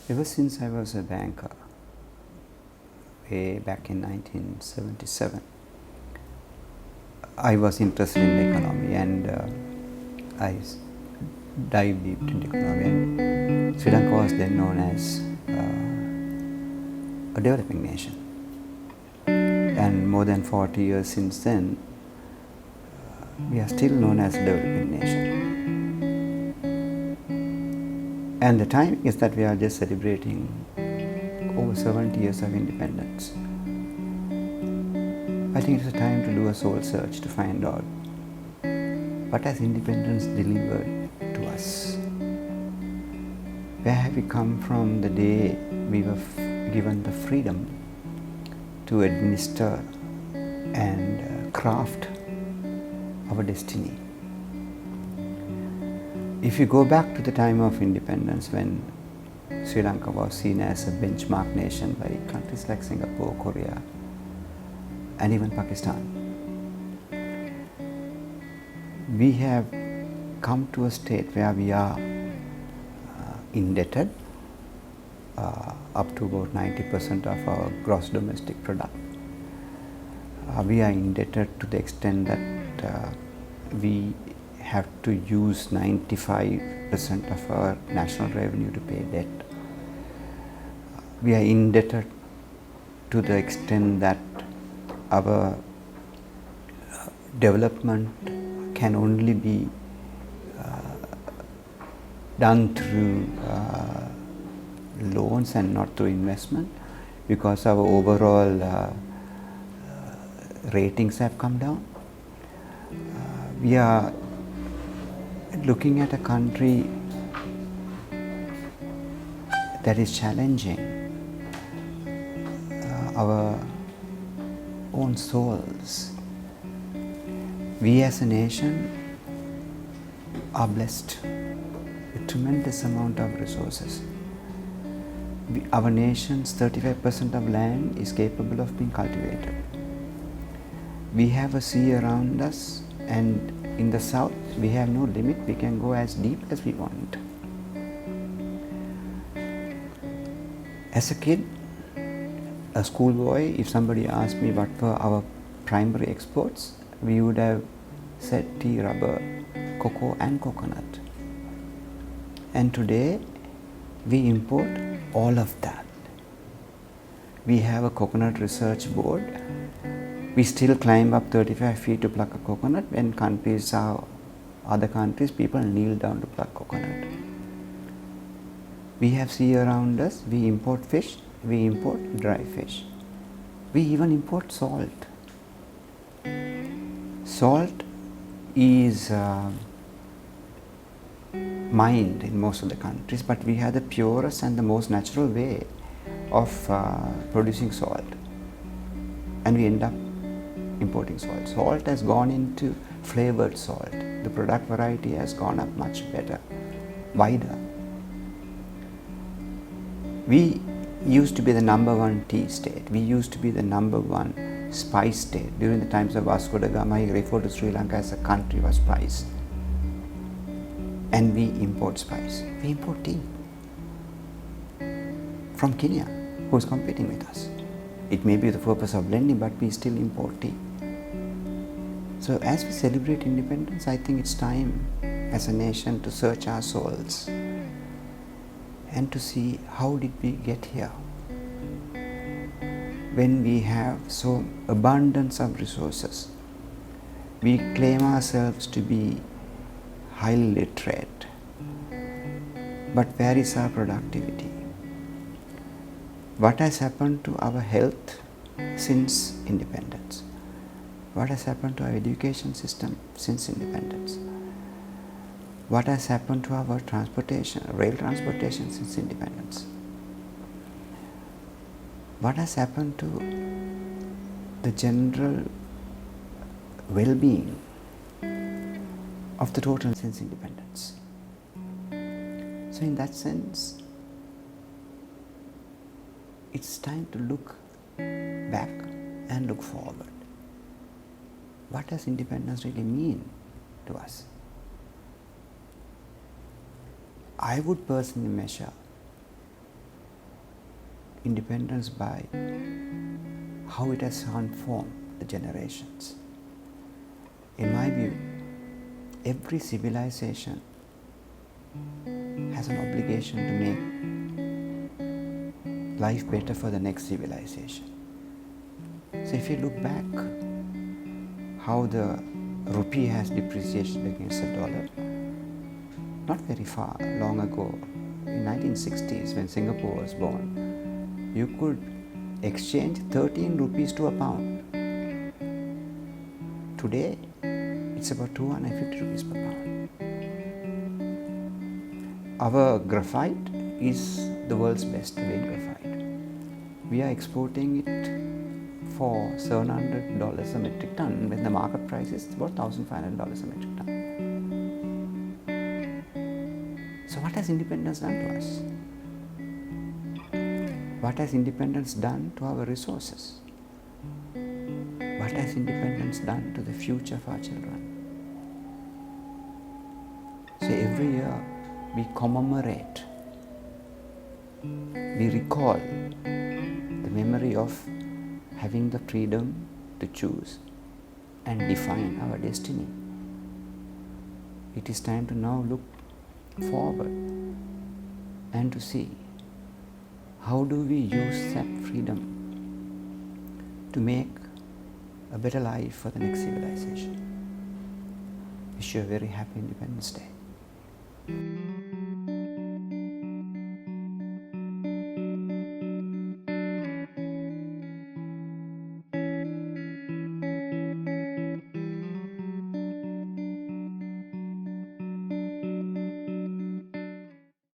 Ever since I was a banker, way back in 1977, I was interested in the economy, and I dived deep into economy. And Sri Lanka was then known as a developing nation. And more than 40 years since then, we are still known as a developing nation. And the time is that we are just celebrating over 70 years of independence. I think it's a time to do a soul search to find out what has independence delivered to us. Where have we come from the day we were given the freedom to administer and craft our destiny? If you go back to the time of independence, when Sri Lanka was seen as a benchmark nation by countries like Singapore, Korea, and even Pakistan, we have come to a state where we are indebted up to about 90% of our gross domestic product. We are indebted to the extent that we have to use 95% of our national revenue to pay debt. We are indebted to the extent that our development can only be done through loans and not through investment, because our overall ratings have come down. We are looking at a country that is challenging our own souls. We as a nation are blessed with a tremendous amount of resources. Our nation's 35% of land is capable of being cultivated. We have a sea around us, and in the south we have no limit. We can go as deep as we want. As a kid, a schoolboy, if somebody asked me what were our primary exports, we would have said tea, rubber, cocoa and coconut. And today we import all of that. We have a coconut research board. We still climb up 35 feet to pluck a coconut. When other countries, people kneel down to pluck coconut. We have sea around us. We import fish. We import dry fish. We even import salt. Salt is mined in most of the countries, but we have the purest and the most natural way of producing salt. And we end up importing salt. Salt has gone into flavored salt. The product variety has gone up much better, wider. We used to be the number one tea state. We used to be the number one spice state. During the times of Vasco da Gama, he referred to Sri Lanka as a country of spice. And we import spice. We import tea from Kenya, who is competing with us. It may be the purpose of blending, but we still import tea. So as we celebrate independence, I think it's time as a nation to search our souls and to see how did we get here. When we have so abundance of resources, we claim ourselves to be highly literate, but where is our productivity? What has happened to our health since independence? What has happened to our education system since independence? What has happened to our transportation, rail transportation since independence? What has happened to the general well-being of the total since independence? So in that sense, it's time to look back and look forward. What does independence really mean to us? I would personally measure independence by how it has transformed the generations. In my view, every civilization has an obligation to make life better for the next civilization. So if you look back how the rupee has depreciated against the dollar, not very far long ago, in 1960s when Singapore was born, you could exchange 13 rupees to a pound. Today, it's about 250 rupees per pound. Our graphite is the world's best grade graphite. We are exporting it for $700 a metric ton when the market price is about $1,500 a metric ton. So what has independence done to us? What has independence done to our resources? What has independence done to the future of our children? So every year we commemorate, we recall the memory of having the freedom to choose and define our destiny. It is time to now look forward and to see how do we use that freedom to make a better life for the next civilization. Wish you a very happy Independence Day.